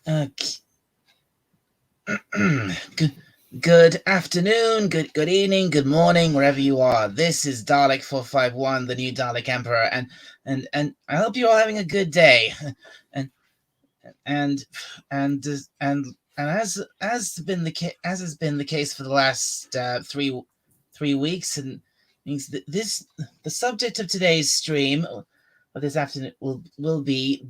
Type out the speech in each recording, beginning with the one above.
Uh, good, good afternoon, good evening, good morning, wherever you are. This is Dalek 451, the new Dalek Emperor, and I hope you're all having a good day. And and and and as has been the case for the last three weeks, and means that the subject of today's stream, or this afternoon, will be.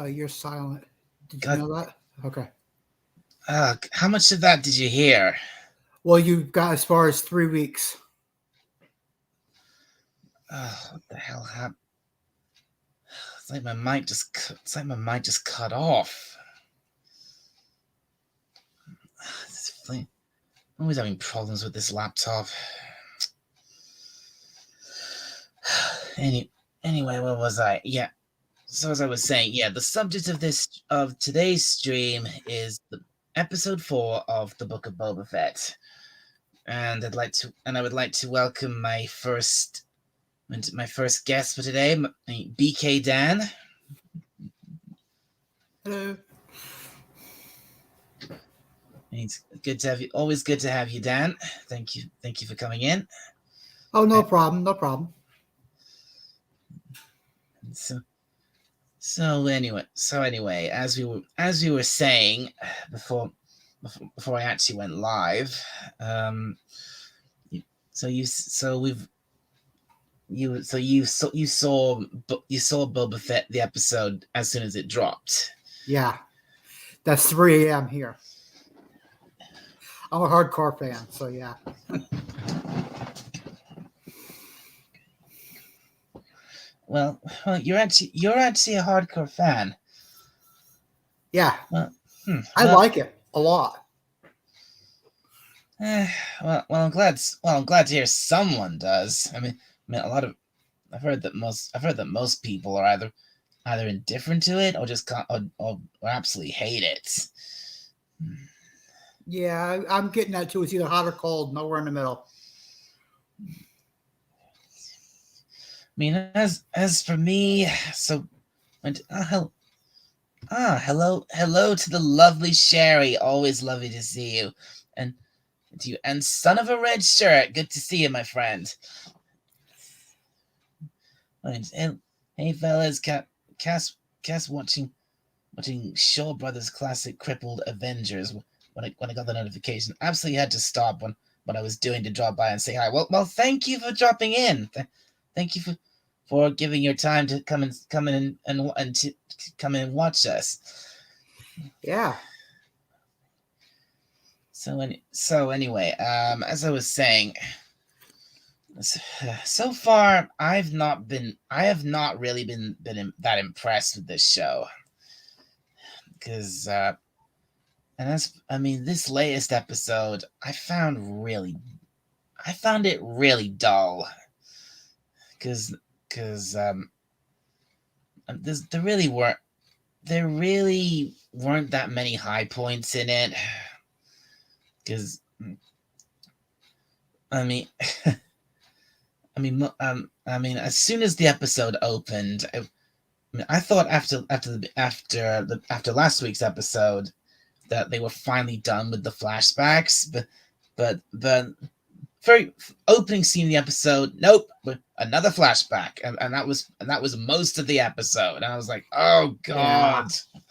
You're silent. Did you God, know that? Okay. how much of that did you hear? Well, you got as far as 3 weeks. What the hell happened? It's like my mic just cut off. I'm always having problems with this laptop. Anyway, where was I? Yeah. So as I was saying, yeah, the subject of today's stream is the episode 4 of the Book of Boba Fett, and I would like to welcome my first guest for today, BK Dan. Hello. It's good to have you. Always good to have you, Dan. Thank you for coming in. Oh, no problem. No problem. So anyway, as we were saying before I actually went live, so you so we've you so you saw Boba Fett, the episode, as soon as it dropped. Yeah. That's 3 a.m. here. I'm a hardcore fan, so yeah. Well, you're actually a hardcore fan. Yeah. Well, I like it a lot. well, I'm glad to hear someone does. I mean, I've heard that most people are either indifferent to it or just or absolutely hate it. Yeah, I'm getting that too. It's either hot or cold, nowhere in the middle. I mean, as for me, so hello to the lovely Sherry. Always lovely to see you, and son of a red shirt. Good to see you, my friend. Hey fellas, Cass watching Shaw Brothers classic Crippled Avengers when I got the notification. Absolutely had to stop what I was doing to drop by and say hi. Well, thank you for dropping in. Thank you for giving your time to come in and to come in and watch us. Yeah. So anyway, as I was saying, so far I have not really been that impressed with this show, because this latest episode I found it really dull, because there really weren't that many high points in it, because as soon as the episode opened, I thought after last week's episode that they were finally done with the flashbacks, but very opening scene of the episode, nope, another flashback, and that was most of the episode, and I was like, oh god. Yeah.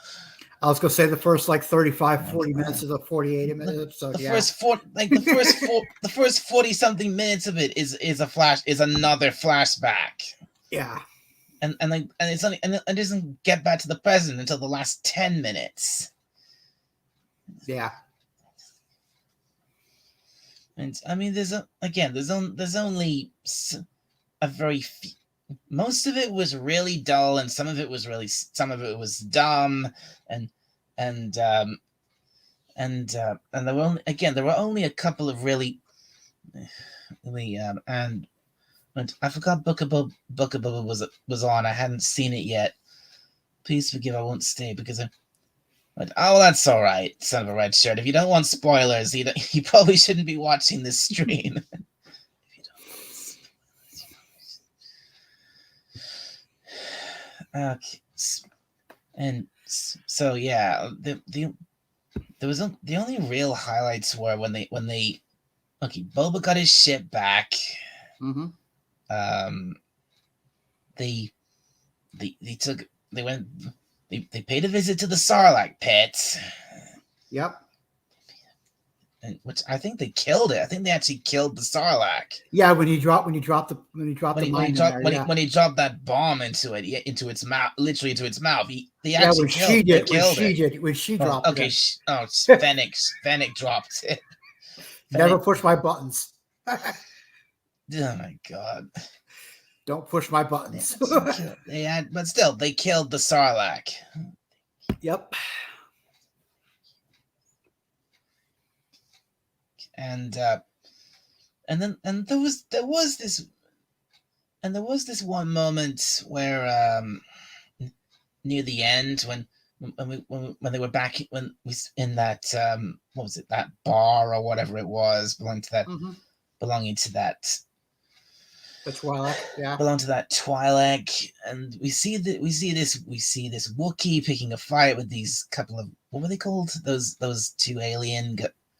I was going to say the first 35, 40 minutes of the 48 minute episode. The first 40 something minutes of it is another flashback. Yeah. And it doesn't get back to the present until the last 10 minutes. Yeah. And there's only a very few. Most of it was really dull, and some of it was dumb, and there were only a couple of really and I forgot Book of Boba was on. I hadn't seen it yet, Please forgive, I won't stay because I. But, oh, that's all right, son of a red shirt. If you don't want spoilers, you probably shouldn't be watching this stream. If you don't want spoilers. Okay, and so yeah, there was the only real highlights were when they okay, Boba got his ship back. Mm-hmm. They paid a visit to the Sarlacc pit. Yep. And which I think they killed it. I think they actually killed the Sarlacc. Yeah, when he dropped the mine there. When he dropped that bomb into its mouth, literally into its mouth, they when she dropped okay, it. Fennec dropped it. Never push my buttons. Oh my god! Don't push my buttons. But still, they killed the Sarlacc. Yep. And there was this one moment where near the end when they were back when we in that what was it, that bar or whatever it was belonging to that the Twi'lek, yeah, belonged to that Twi'lek, and we see this Wookiee picking a fight with these couple of, what were they called, those two alien.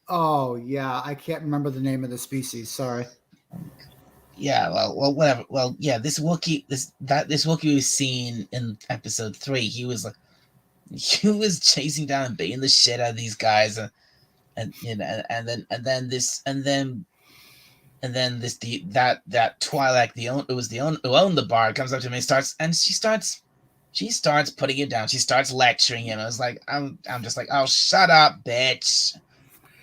Oh yeah, I can't remember the name of the species. Sorry. Yeah, well, whatever. Well, yeah, this Wookiee we've seen in episode 3, he was chasing down and beating the shit out of these guys, and then that Twi'lek, who owned the bar, comes up to me and she starts putting him down. She starts lecturing him. I was like, I'm just like, oh, shut up, bitch.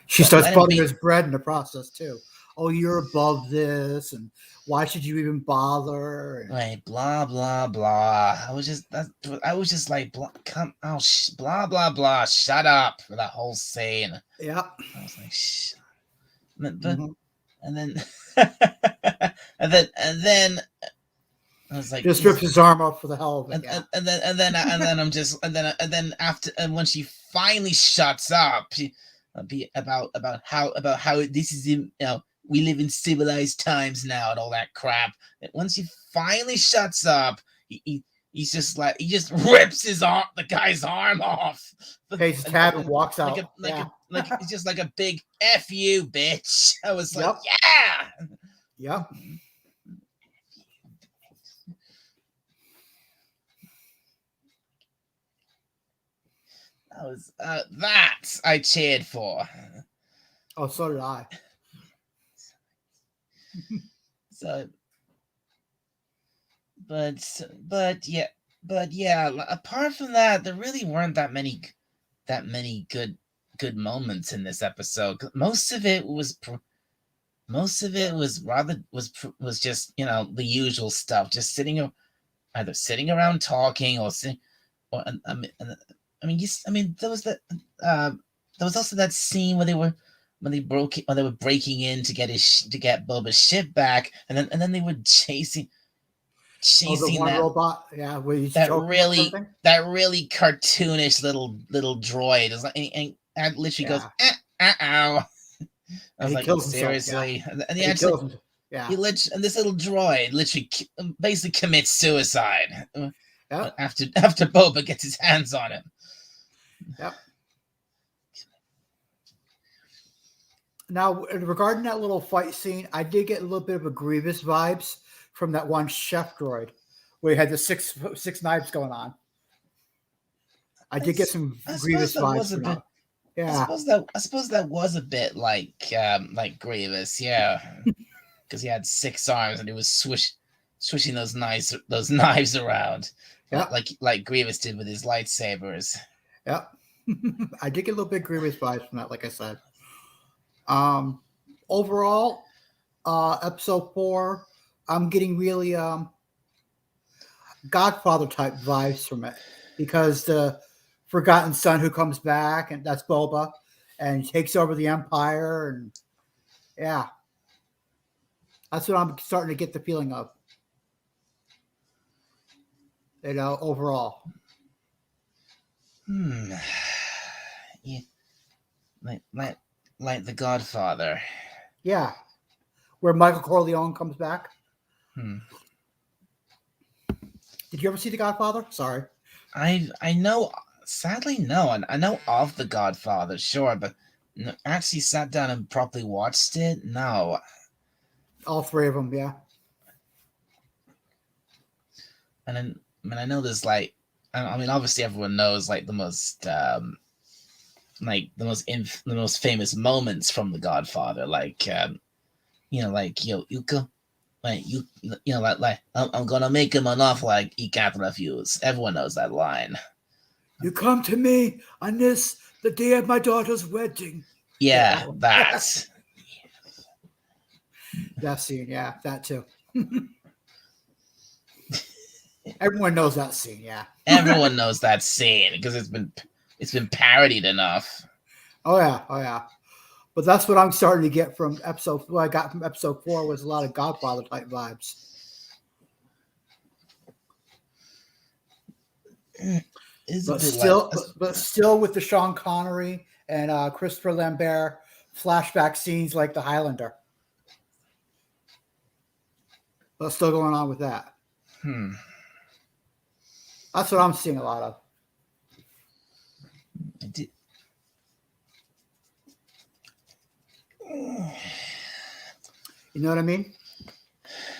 She starts buttering his bread in the process too. Oh, you're above this, and why should you even bother? Right, blah blah blah. I was just like, blah blah blah. Shut up for that whole scene. Yeah. I was like, shh. And then and then I was like, just rips his arm off for the hell of it. And then I'm just and then after, and when she finally shuts up, about how this is, we live in civilized times now and all that crap. And once he finally shuts up, he's just like, he just rips the guy's arm off. Pays his tab and walks out. It's just like a big F you, bitch. I was like, yeah. Yep. That I cheered for. Oh, so did I. So, but yeah. Apart from that, there really weren't that many good moments in this episode. Most of it was just, the usual stuff, just either sitting around talking or sitting, or there was also that scene where they were breaking in to get Boba's ship back, and then they were chasing the one that robot, yeah, that really cartoonish little droid. It's like, and literally goes, ow. I was like, seriously? Himself, and he kills him. Yeah. And this little droid literally basically commits suicide. Yep. After Boba gets his hands on him. Yep. Now, regarding that little fight scene, I did get a little bit of a Grievous vibes from that one chef droid where he had the six knives going on. I did get some Grievous vibes from that. Yeah. I suppose that was a bit like Grievous, yeah. Because he had 6 arms and he was swishing those knives around. Yeah. Like Grievous did with his lightsabers. Yeah. I did get a little bit Grievous vibes from that, like I said. Overall, episode 4, I'm getting really Godfather type vibes from it, because the forgotten son who comes back, and that's Boba, and takes over the Empire, and yeah, that's what I'm starting to get the feeling of. Overall. Hmm. Yeah, like, like, like the Godfather. Yeah, where Michael Corleone comes back. Hmm. Did you ever see The Godfather? Sorry. I know. Sadly, no. I know of the Godfather, sure, but actually sat down and properly watched it. No. All three of them, yeah. And then, I mean, I know there's like, I mean, obviously everyone knows like the most famous moments from the Godfather, like like you go. Like I'm gonna make him an offer like he can't refuse. Everyone knows that line. You come to me on the day of my daughter's wedding. Yeah, Yeah, that one. that. That scene, yeah, that too. Everyone knows that scene, yeah. Everyone knows that scene because it's been parodied enough. Oh yeah, oh yeah. But that's what I'm starting to get from episode. What I got from episode 4 was a lot of Godfather type vibes. It's a But bit like still with the Sean Connery and Christopher Lambert flashback scenes like the Highlander. But still going on with that. That's what I'm seeing a lot of. You know what I mean?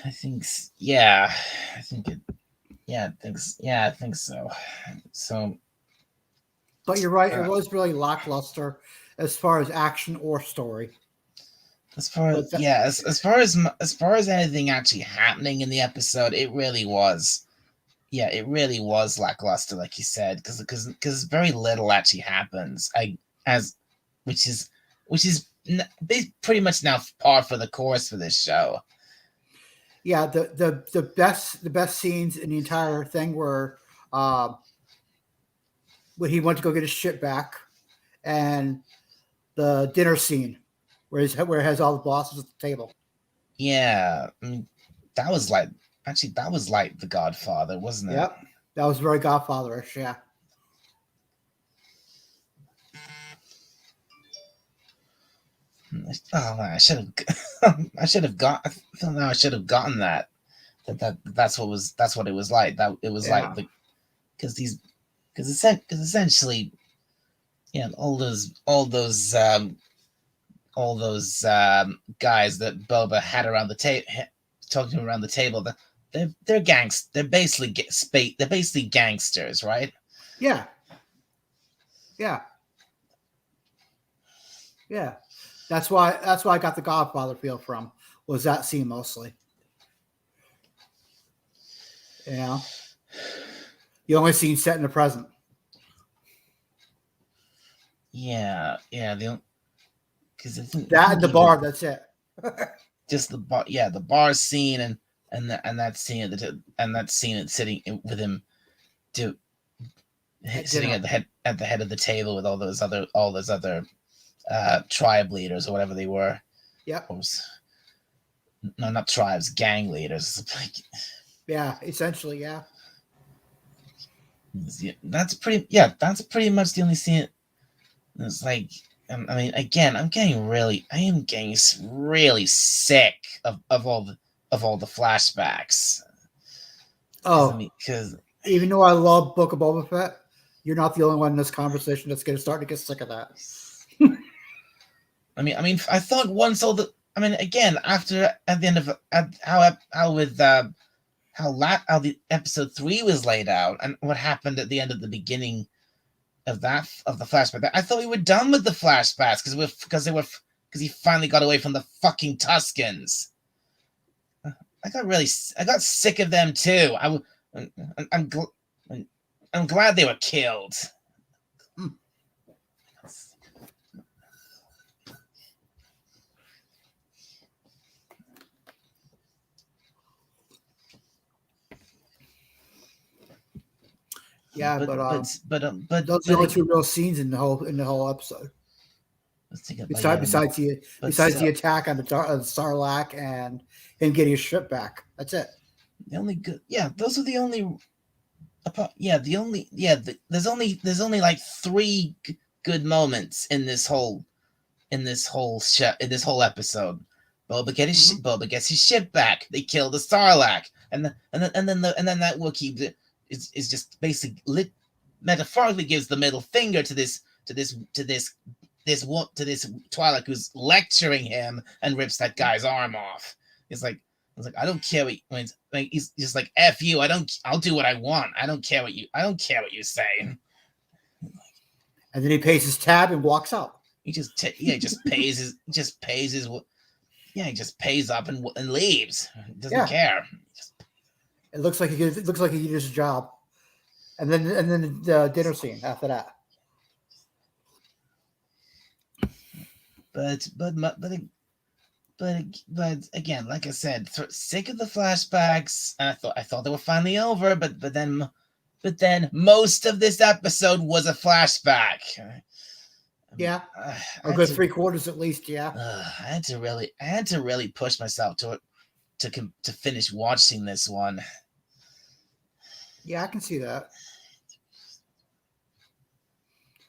I think, yeah, I think it, I think so. So, but you're right. It was really lackluster as far as action or story. As far as as far as anything actually happening in the episode, it really was. Yeah, it really was lackluster, like you said, because very little actually happens. Which is pretty much now par for the course for this show. Yeah, the best scenes in the entire thing were when he went to go get his shit back, and the dinner scene where it has all the bosses at the table. Yeah, I mean, that was like The Godfather, wasn't it? Yep, that was very Godfatherish. Yeah. Oh man, I should have. I should have got. I feel now I should have gotten that. That's what it was like. That it was like because essentially, all those guys that Boba had around the table, talking around the table, they're basically gangsters, right? Yeah. Yeah. Yeah. That's why I got the Godfather feel from was that scene mostly. You know, the only scene set in the present. Yeah, because that and the bar. That's it. Just the bar, yeah, the bar scene and that scene and that scene sitting with him, sitting at the head of the table with all those other tribe leaders or whatever they were. Yep. No, not tribes, gang leaders. Yeah, essentially, yeah. That's pretty much the only scene. It's like, I mean, again, I am getting really sick of all the flashbacks. Oh, because even though I love Book of Boba Fett, you're not the only one in this conversation that's going to start to get sick of that. I mean, I thought once all the, I mean, again, after at the end of how the episode 3 was laid out and what happened at the end of the beginning of the flashback, I thought we were done with the flashbacks because he finally got away from the fucking Tuscans. I got sick of them too. I'm glad they were killed. Yeah, but those are the only only 2 real scenes in the whole episode. Besides the attack on the Sarlacc and him getting his ship back, that's it. The only good, those are the only. there's only like three good moments in this whole episode. Boba gets his ship back. They kill the Sarlacc, and then that Wookiee is just basically metaphorically gives the middle finger to this Twi'lek who's lecturing him and rips that guy's arm off. It's like I don't care what he's just like F you. I'll do what I want. I don't care what you say. And then he pays his tab and walks out. He just pays up and leaves. Doesn't care. It looks like he did his job. And then the dinner scene after that. But again, like I said, sick of the flashbacks. I thought they were finally over, but then most of this episode was a flashback. Yeah, a good 3/4 at least. Yeah, I had to really push myself to finish watching this one. Yeah, I can see that.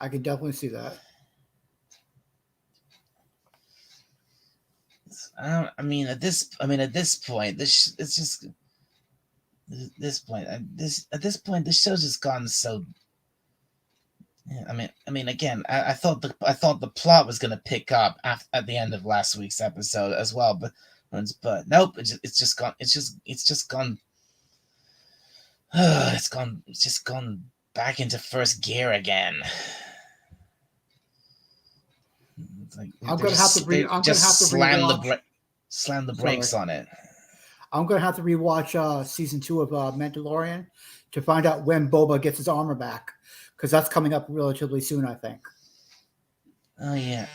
I can definitely see that. At this point, this show's just gone so. Again, I thought the plot was going to pick up at the end of last week's episode as well, but nope, it's just gone back into first gear again. I'm gonna have to slam the brakes on it. I'm gonna have to rewatch season 2 of Mandalorian to find out when Boba gets his armor back, because that's coming up relatively soon, I think. Oh yeah.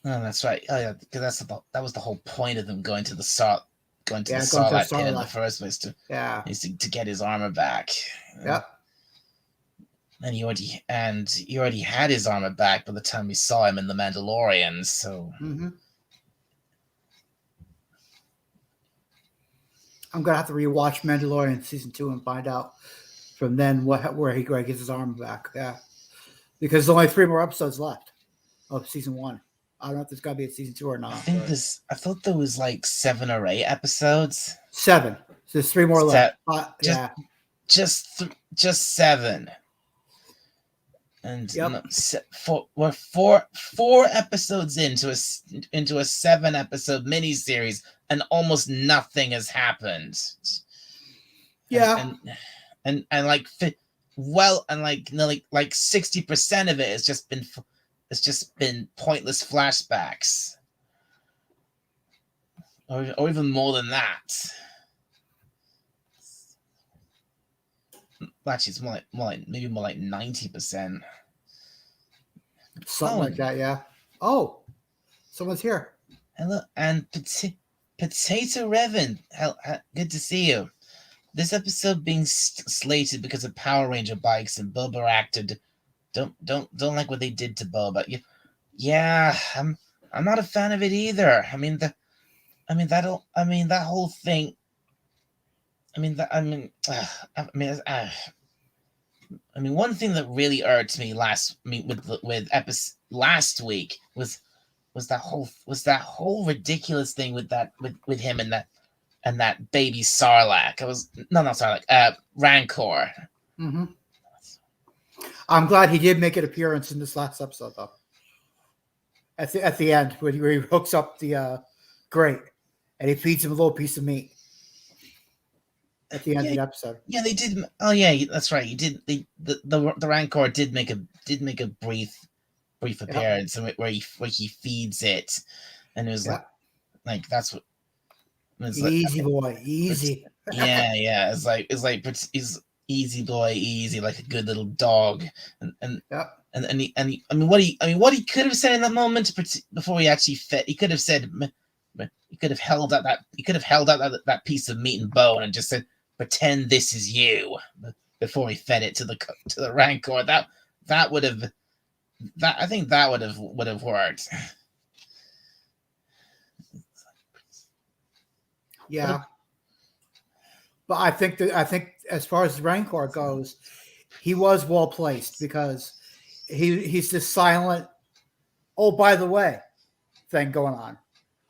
Oh, that's right. Oh yeah, because that was the whole point of them going to the Sarlacc pit in the first place to get his armor back. Yep. And he already had his armor back by the time we saw him in The Mandalorian, so. Mm-hmm. I'm gonna have to rewatch Mandalorian season 2 and find out from then where he gets his armor back. Yeah, because there's only 3 more episodes left of season 1. I don't know if there's gotta be a season 2 or not. I thought there was like 7 or 8 episodes. 7. So there's 3 more left. Just 7. And we're four episodes into a 7-episode miniseries, and almost nothing has happened. Yeah, and like 60% of it has just been pointless flashbacks, or even more than that. Actually, it's more like 90%. Something like that, yeah. Oh, someone's here. Hello, and Potato Revan. Good to see you. This episode being slated because of Power Ranger bikes and Boba acted. Don't like what they did to Boba. Yeah, I'm not a fan of it either. That whole thing. One thing that really irked me last week was that whole ridiculous thing with him and that baby Sarlacc. Rancor. Mm-hmm. I'm glad he did make an appearance in this last episode, though. At the end, where he hooks up the grate and he feeds him a little piece of meat. At the end of the episode. Yeah, they did. Oh yeah, that's right. He did. The Rancor did make a brief appearance where he feeds it, and it was like that's what. Easy boy, easy. Yeah. It's like he's easy boy, easy, like a good little dog, and what he could have said in that moment before he actually fed. He could have said. He could have held out that piece of meat and bone and just said, "Pretend this is you," before he fed it to the Rancor. That would have worked. Yeah, but I think as far as Rancor goes, he was well placed because he's this silent, oh, by the way, thing going on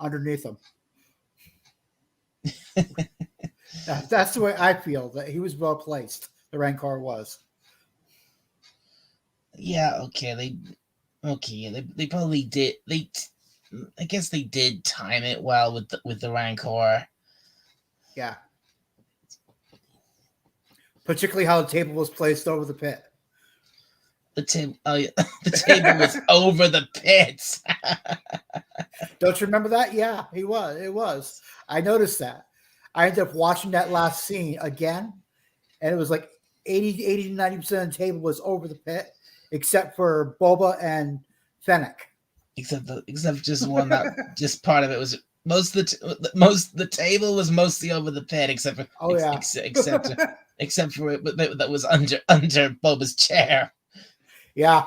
underneath him. That's the way I feel, that he was well placed. The Rancor was. Yeah, they probably did. I guess they did time it well with the Rancor. Yeah. Particularly how the table was placed over the pit. The table, the table was over the pit. Don't you remember that? Yeah, he was. It was. I noticed that. I ended up watching that last scene again, and it was like 80 to 90% of the table was over the pit, except for Boba and Fennec. Except just one that just part of it was most the table was mostly over the pit, except for except for it that was under Boba's chair. Yeah.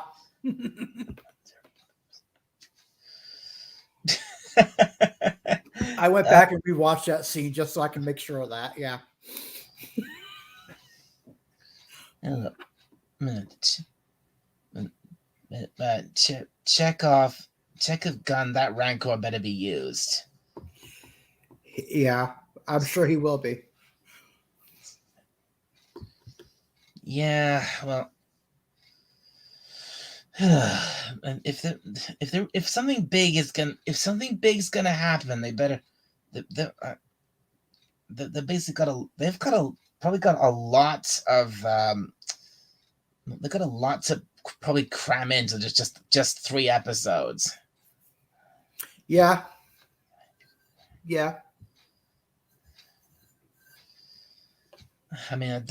I went back and rewatched that scene just so I can make sure of that. Yeah. Chekhov gun, that Rancor better be used. Yeah, I'm sure he will be. Yeah, well, and if something big is gonna happen, they better they basically probably got a lot of they got a lot to probably cram into just 3 episodes. Yeah. Yeah. I mean, at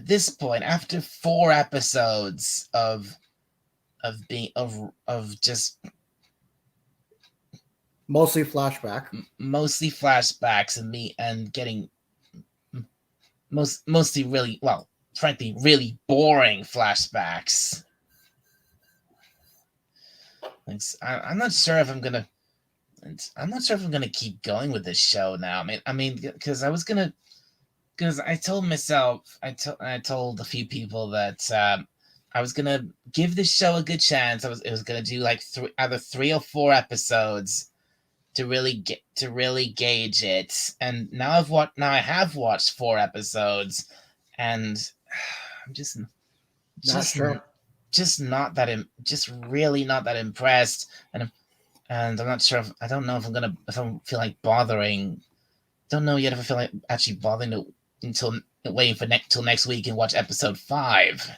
this point, after 4 episodes of just mostly flashbacks and getting mostly really, well, frankly, really boring flashbacks. I'm not sure if I'm gonna keep going with this show now. I mean, because I told myself, I told a few people that I was gonna give this show a good chance. It was gonna do like either 3 or 4 episodes to really gauge it. And now I have watched 4 episodes, and I'm just really not that impressed. And I'm not sure I don't know if I feel like bothering. Don't know yet if I feel like actually bothering until waiting for till next week and watch episode 5.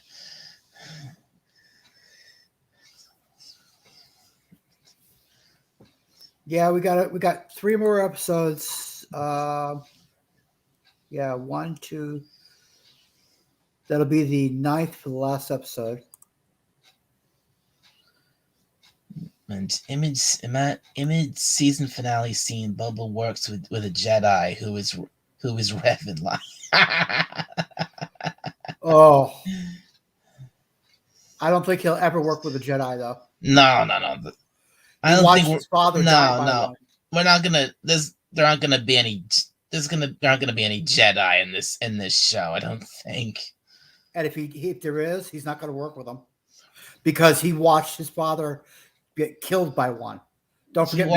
Yeah, we got 3 more episodes. Yeah, 1, 2. That'll be the 9th for the last episode. And Image season finale scene. Boba works with a Jedi who is Revan like. Oh, I don't think he'll ever work with a Jedi though. No. I don't think his father die. We're not gonna. There aren't gonna be any Jedi in this show. I don't think. And if there is, he's not going to work with them because he watched his father get killed by one. Don't forget,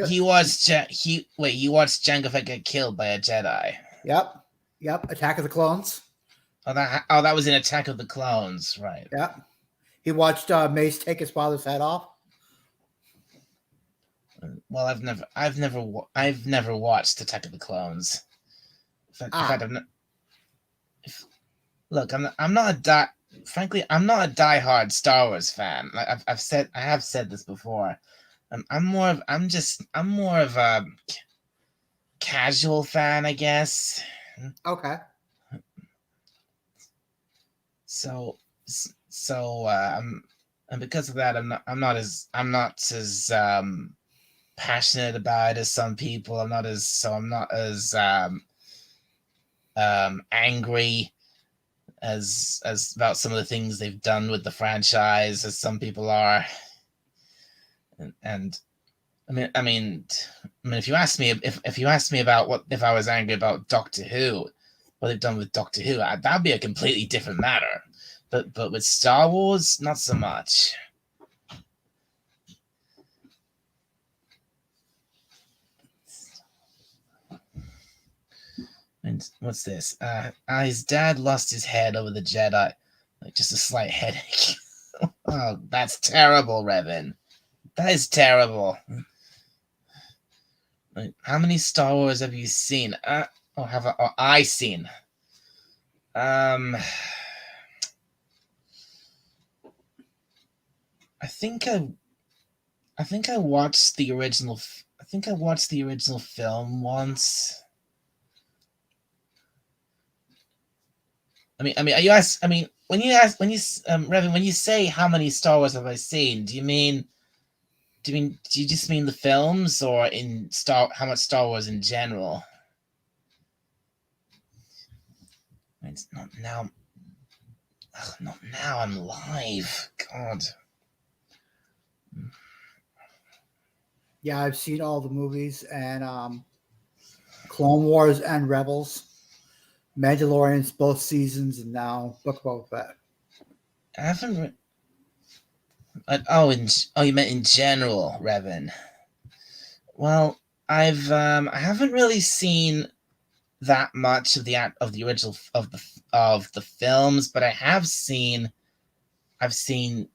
he watched Jango Fett get killed by a Jedi. Yep. Attack of the Clones. That was in Attack of the Clones, right? Yep. He watched Mace take his father's head off. Well, I've never watched Attack of the Clones. Look, I'm not a diehard Star Wars fan. I have said this before. I'm more of a casual fan, I guess. Okay. And because of that, I'm not as passionate about it as some people. I'm not as angry as about some of the things they've done with the franchise as some people are. And I mean, if you ask me about if I was angry about Doctor Who, what they've done with Doctor Who, that'd be a completely different matter. But with Star Wars, not so much. And what's this? His dad lost his head over the Jedi. Like just a slight headache. Oh, that's terrible, Revan. That is terrible. Like, how many Star Wars have you seen? Have I seen? I think I watched the original. I think I watched the original film once. I mean, are you ask? I mean, Revan, when you say how many Star Wars have I seen, do you just mean the films, or how much Star Wars in general? It's not now. Ugh, not now. I'm live. God. Yeah, I've seen all the movies and Clone Wars and Rebels, Mandalorians, both seasons, and now Book of Boba Fett. I haven't. You meant in general, Revan. Well, I haven't really seen that much of the original of the films, but I've seen a bit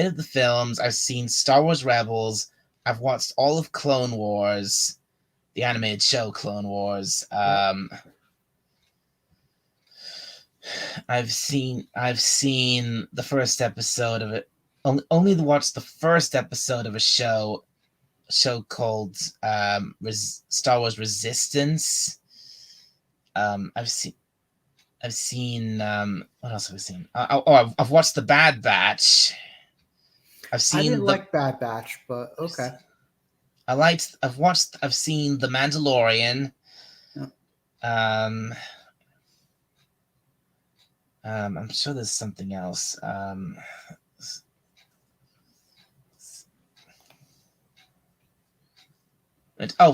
of the films. I've seen Star Wars Rebels. I've watched all of Clone Wars, the animated show Clone Wars. I've seen the first episode of it. Only watched the first episode of a show called Star Wars Resistance. I've seen what else have I seen? I've watched The Bad Batch. I didn't like Bad Batch, but okay. I've seen The Mandalorian. Yeah. I'm sure there's something else.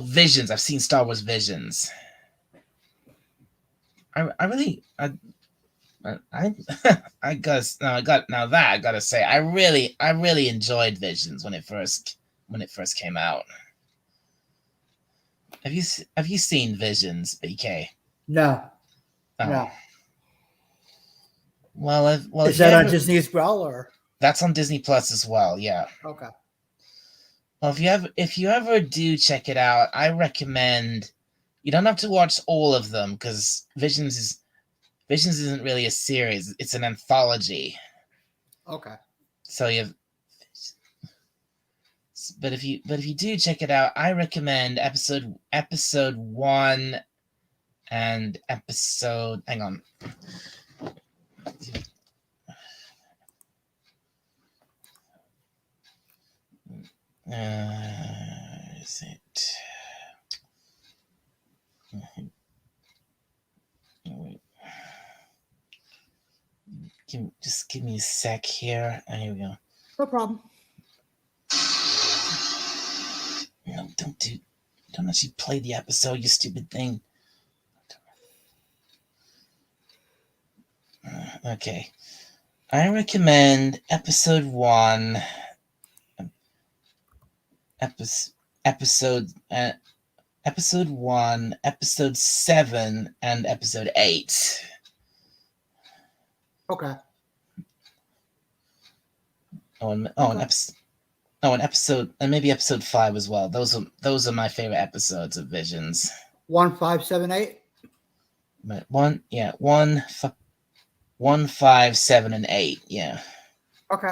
Visions. I've seen Star Wars Visions. I gotta say, I really enjoyed Visions when it first came out. Have you seen Visions, BK? No. Oh. No. Well, is that on Disney as well, or that's on Disney Plus as well? Yeah. Okay. Well, if you ever do check it out, I recommend. You don't have to watch all of them because Visions isn't really a series; it's an anthology. Okay. So but if you do check it out, I recommend episode 1 and episode. Hang on. Is it? Wait. Just give me a sec here. Here we go. No problem. No, don't actually play the episode, you stupid thing. Okay. I recommend episode 1, episode 1, episode 7, and episode 8. Okay. And maybe episode 5 as well. Those are my favorite episodes of Visions. 1, 5, 7, 8. But 1, 5, 7, and 8. Yeah. Okay.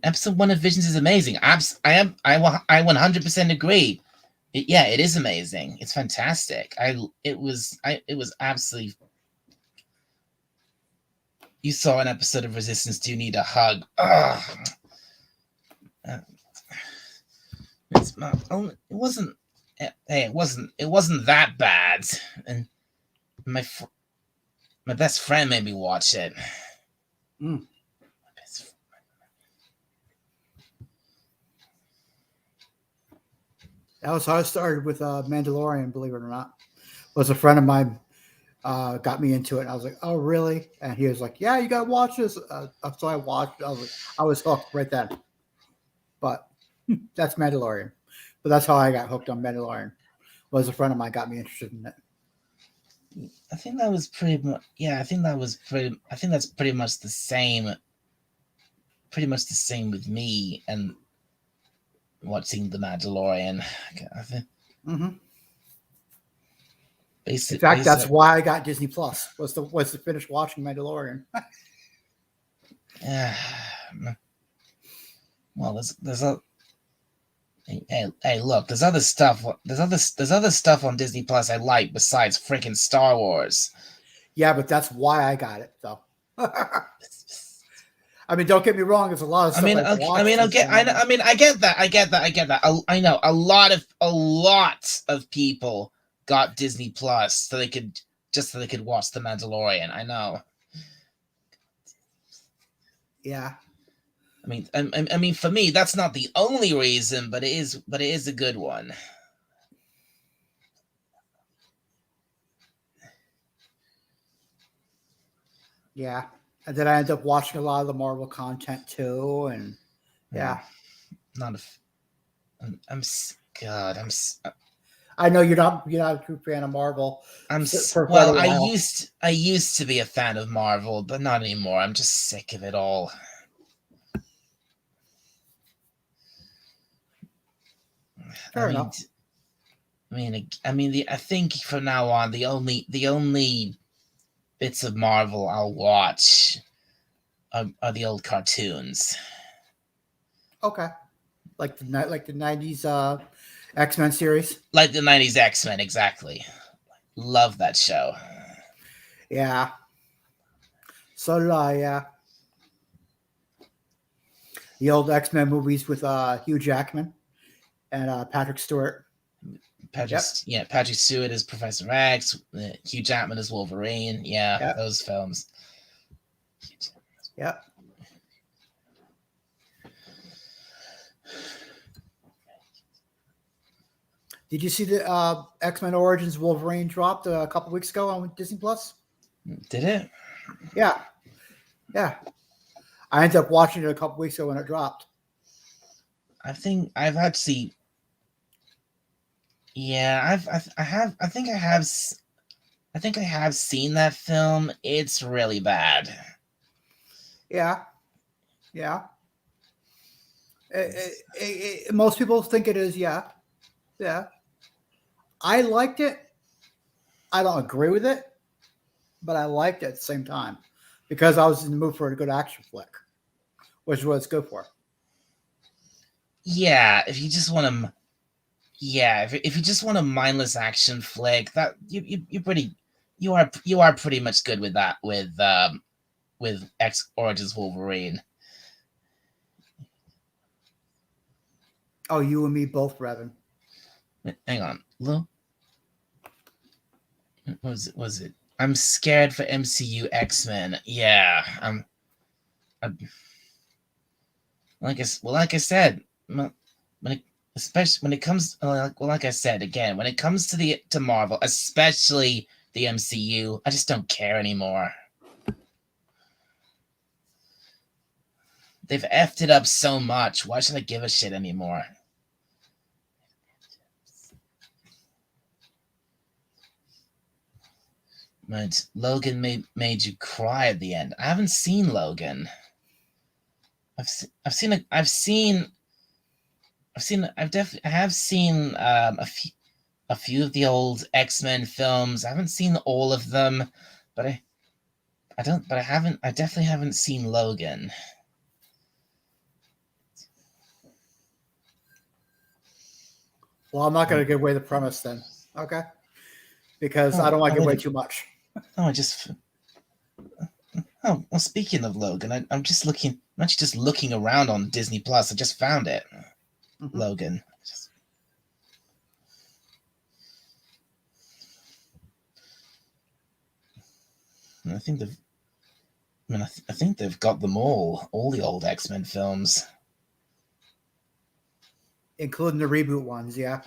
Episode 1 of Visions is amazing. I 100% agree. It is amazing. It's fantastic. It was absolutely. You saw an episode of Resistance. Do you need a hug? It wasn't. Hey, it wasn't that bad. And my best friend made me watch it. Mm. That was how I started with Mandalorian. Believe it or not, was a friend of mine got me into it. And I was like, "Oh, really?" And he was like, "Yeah, you gotta watch this." So I watched. I was hooked right then. But that's Mandalorian. But that's how I got hooked on Mandalorian. Was a friend of mine got me interested in it. I think that was pretty much. Yeah, I think that was pretty. I think that's pretty much the same. Pretty much the same with me and watching The Mandalorian. I think Mm-hmm. In basic, fact, that's basic. why I got Disney Plus was to finish watching Mandalorian. Well, there's a. Hey, look, there's other stuff. There's other stuff on Disney Plus I like besides freaking Star Wars. Yeah, but that's why I got it. So, I mean, don't get me wrong. There's a lot of I stuff mean, I okay, watched. I mean, I get that. I get that. I know a lot of people got Disney Plus so they could watch The Mandalorian. I know. Yeah. I mean, for me, that's not the only reason, but it is a good one. Yeah. And then I ended up watching a lot of the Marvel content too. And yeah. Not a. I'm God. I know you're not a true fan of Marvel. For quite a Well, while. I used to be a fan of Marvel, but not anymore. I'm just sick of it all. Fair enough. I think from now on the only bits of Marvel I'll watch are the old cartoons. Okay. Like the 90s X-Men series. Like the 90s X-Men, exactly. Love that show. Yeah. So did I, yeah. The old X-Men movies with Hugh Jackman and Patrick Stewart. Patrick Stewart is Professor X, Hugh Jackman is Wolverine. Yeah, Yep. those films. Yep. Did you see the X-Men Origins Wolverine dropped a couple weeks ago on Disney Plus? Did it? Yeah. Yeah. I ended up watching it a couple weeks ago when it dropped. I think I've actually. Yeah, I think I have seen that film. It's really bad. Yeah. Yeah. Most people think it is, yeah. Yeah. I liked it. I don't agree with it, but I liked it at the same time because I was in the mood for a good action flick, which is what it's good for. Yeah, if you just want to. Yeah, if you just want a mindless action flick, that you're pretty. You are pretty much good with that with X Origins Wolverine. Oh, you and me both, Revan. Hang on, look. Was it? I'm scared for MCU X-Men. Yeah, I'm like I said, especially when it comes like I said again, when it comes to Marvel, especially the MCU, I just don't care anymore. They've effed it up so much. Why should I give a shit anymore? But Logan made you cry at the end. I haven't seen Logan. I have seen a few of the old X-Men films. I haven't seen all of them, but I definitely haven't seen Logan. Well, I'm not going to give away the premise then, okay? Because I don't want to give away too much. Oh, well, speaking of Logan, I'm actually just looking around on Disney Plus. I just found it. Mm-hmm. Logan. I think they've got them all the old X-Men films, including the reboot ones. Yeah.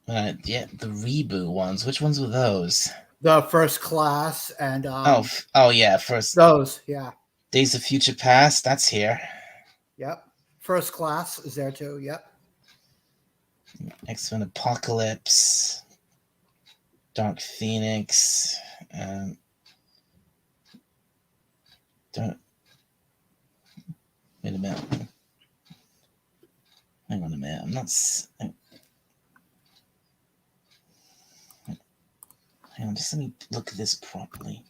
Yeah, the reboot ones. Which ones were those? The First Class and Oh yeah, first those. Yeah. Days of Future Past. That's here. Yep. First Class is there too. Yep. X-Men Apocalypse, Dark Phoenix. Don't wait a minute. Hang on a minute. I'm not. Hang on. Just let me look at this properly.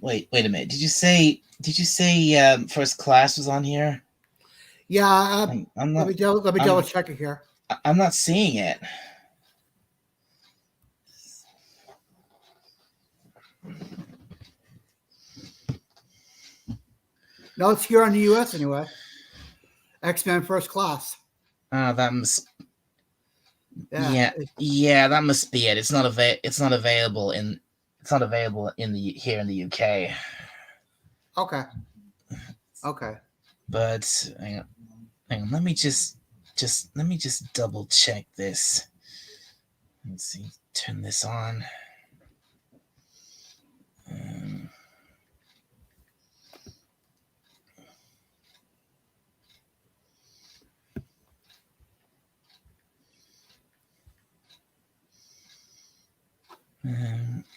Wait a minute. Did you say First Class was on here? Yeah. I'm not. Let me double check it here. I'm not seeing it. No, it's here in the U.S. anyway. X-Men First Class. That must. Yeah, that must be it. It's not available in. It's not available here in the UK. Okay. Okay. But hang on. Let me just double check this. Let's see. Turn this on.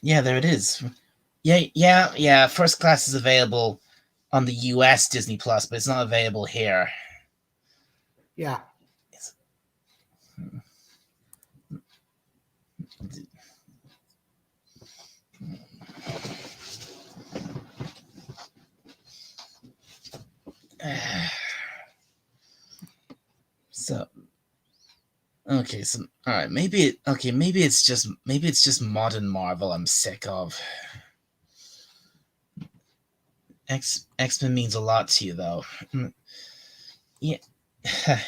Yeah, there it is. Yeah. First Class is available on the US Disney Plus, but it's not available here. Yeah. So okay, so all right, maybe it's just modern Marvel I'm sick of. X-Men means a lot to you though. Yeah.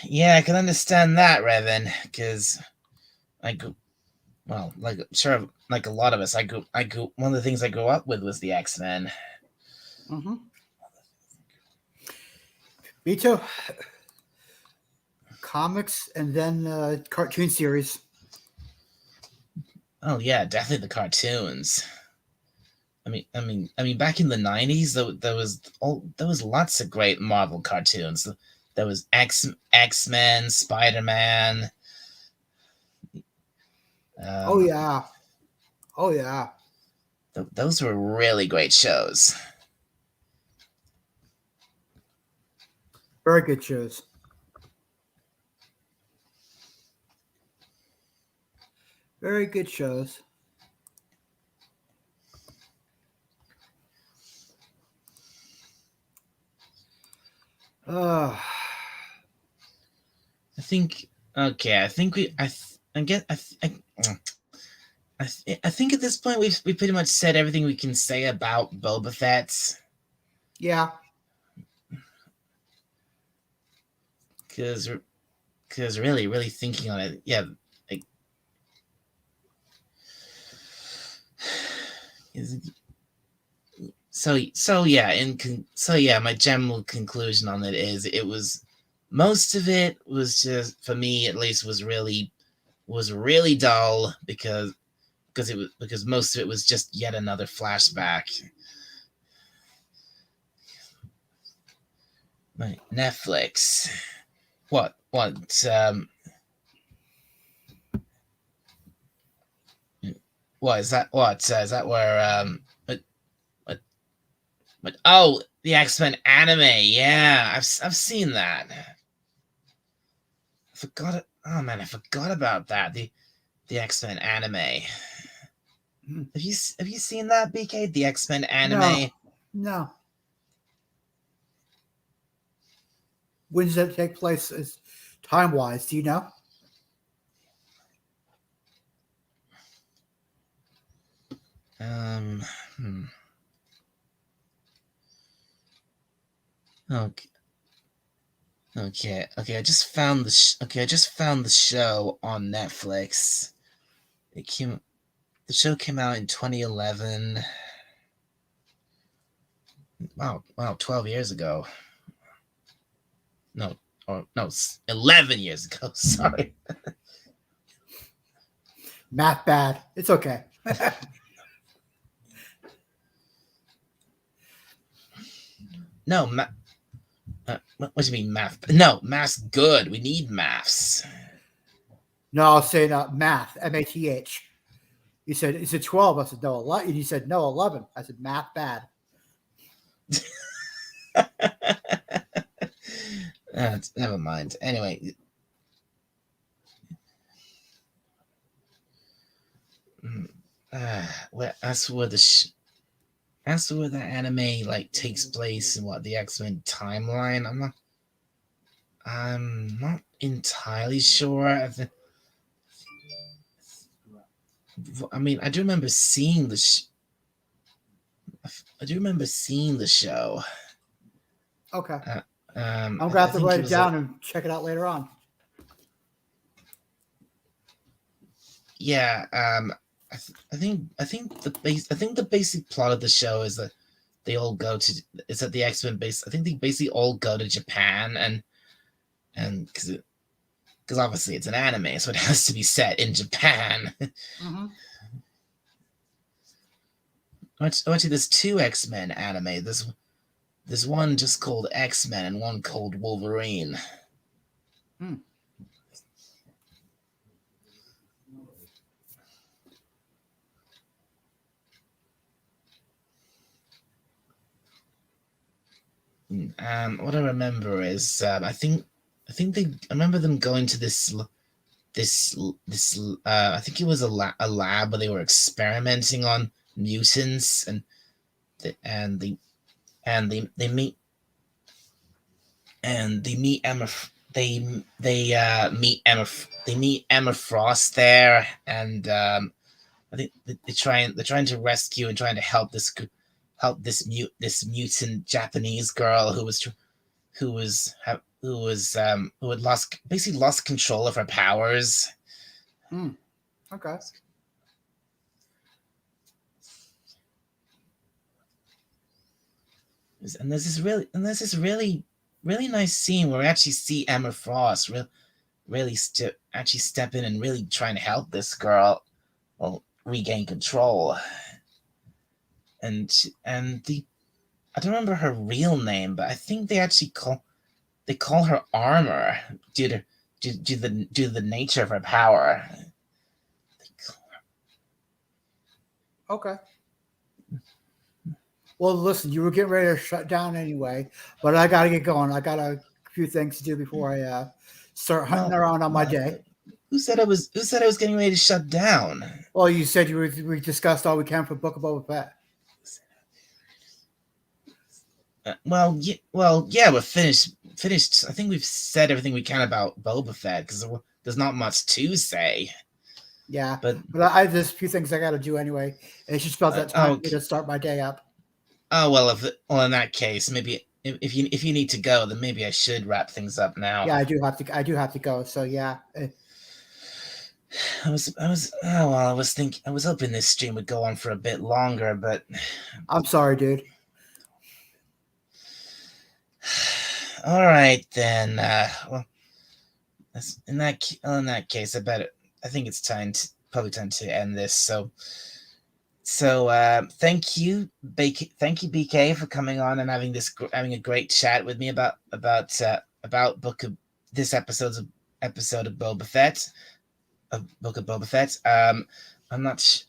Yeah, I can understand that, Revan, because I grew like sure, like a lot of us, I grew one of the things I grew up with was the X-Men. Mm-hmm. Me too. Comics and then cartoon series. Oh yeah, definitely the cartoons. I mean, back in the '90s, there was lots of great Marvel cartoons. There was X-Men, Spider-Man. Oh yeah. Oh yeah. Those were really great shows. Very good shows. Very good shows. I think okay. I think we. I get. I think at this point we pretty much said everything we can say about Boba Fett. Yeah. Because really thinking on it, yeah. Like, so yeah. My general conclusion on it is it was most of it was just for me at least was really dull because most of it was just yet another flashback. Right, Netflix. What? What is that? What is that? Where what? Oh, the X-Men anime. Yeah, I've seen that. I forgot. Oh man, I forgot about that. The X-Men anime. Have you seen that, BK? The X-Men anime. No. When does that take place? Time wise? Do you know? Okay. I just found the show on Netflix. The show came out in 2011. Wow, 12 years ago. No, or no, 11 years ago. Sorry. Math bad. It's okay. No, what do you mean math? No, math's good. We need maths. No, I was saying math. Math. You said, is it 12? I said, no, 11. And you said, no, 11. I said, math bad. Never mind. Anyway. As for the anime like takes place in what the X-Men timeline, I'm not entirely sure. I mean, I do remember seeing the show. Okay. I'm going to have to write it down and check it out later on. Yeah. I think the basic plot of the show is that they all go to at the X-Men base. I think they basically all go to Japan and because obviously it's an anime, so it has to be set in Japan. Mm-hmm. Actually, there's 2 X-Men anime. There's one just called X-Men and one called Wolverine. What I remember is I remember them going to this I think it was a lab where they were experimenting on mutants and they meet Emma Frost there, and I think they're trying to rescue and trying to help this mutant Japanese girl who had lost control of her powers. Okay. And there's this really nice scene where we actually see Emma Frost really actually step in and really trying to help this girl regain control. And I don't remember her real name, but I think they actually call her Armor due to the nature of her power. Okay. Well, listen, you were getting ready to shut down anyway, but I got to get going. I got a few things to do before I start hunting around on my day. Who said I was getting ready to shut down? Well, you said we discussed all we can for Book of Boba Fett. Yeah, we're finished. I think we've said everything we can about Boba Fett because there's not much to say. Yeah, but there's a few things I got to do anyway. It's just about that time to start my day up. Oh well, in that case, maybe if you need to go, then maybe I should wrap things up now. Yeah, I do have to go. So yeah. I was hoping this stream would go on for a bit longer, but I'm sorry, dude. All right then. Well, in that case, I think it's probably time to end this. So thank you, BK, for coming on and having a great chat with me about this episode of Boba Fett, Book of Boba Fett. I'm not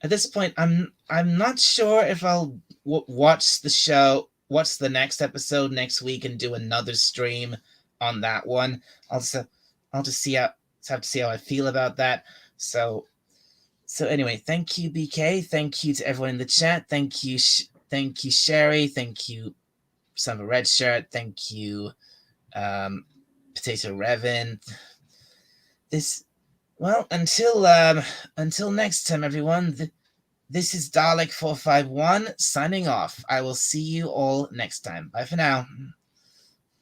at this point. I'm not sure if I'll watch the next episode next week and do another stream on that one. I'll just have to see how I feel about that. So anyway, thank you, BK. Thank you to everyone in the chat. Thank you, Sherry. Thank you, Son of a Red Shirt. Thank you, Potato Revan. Until next time, everyone. This is Dalek 451 signing off. I will see you all next time. Bye for now.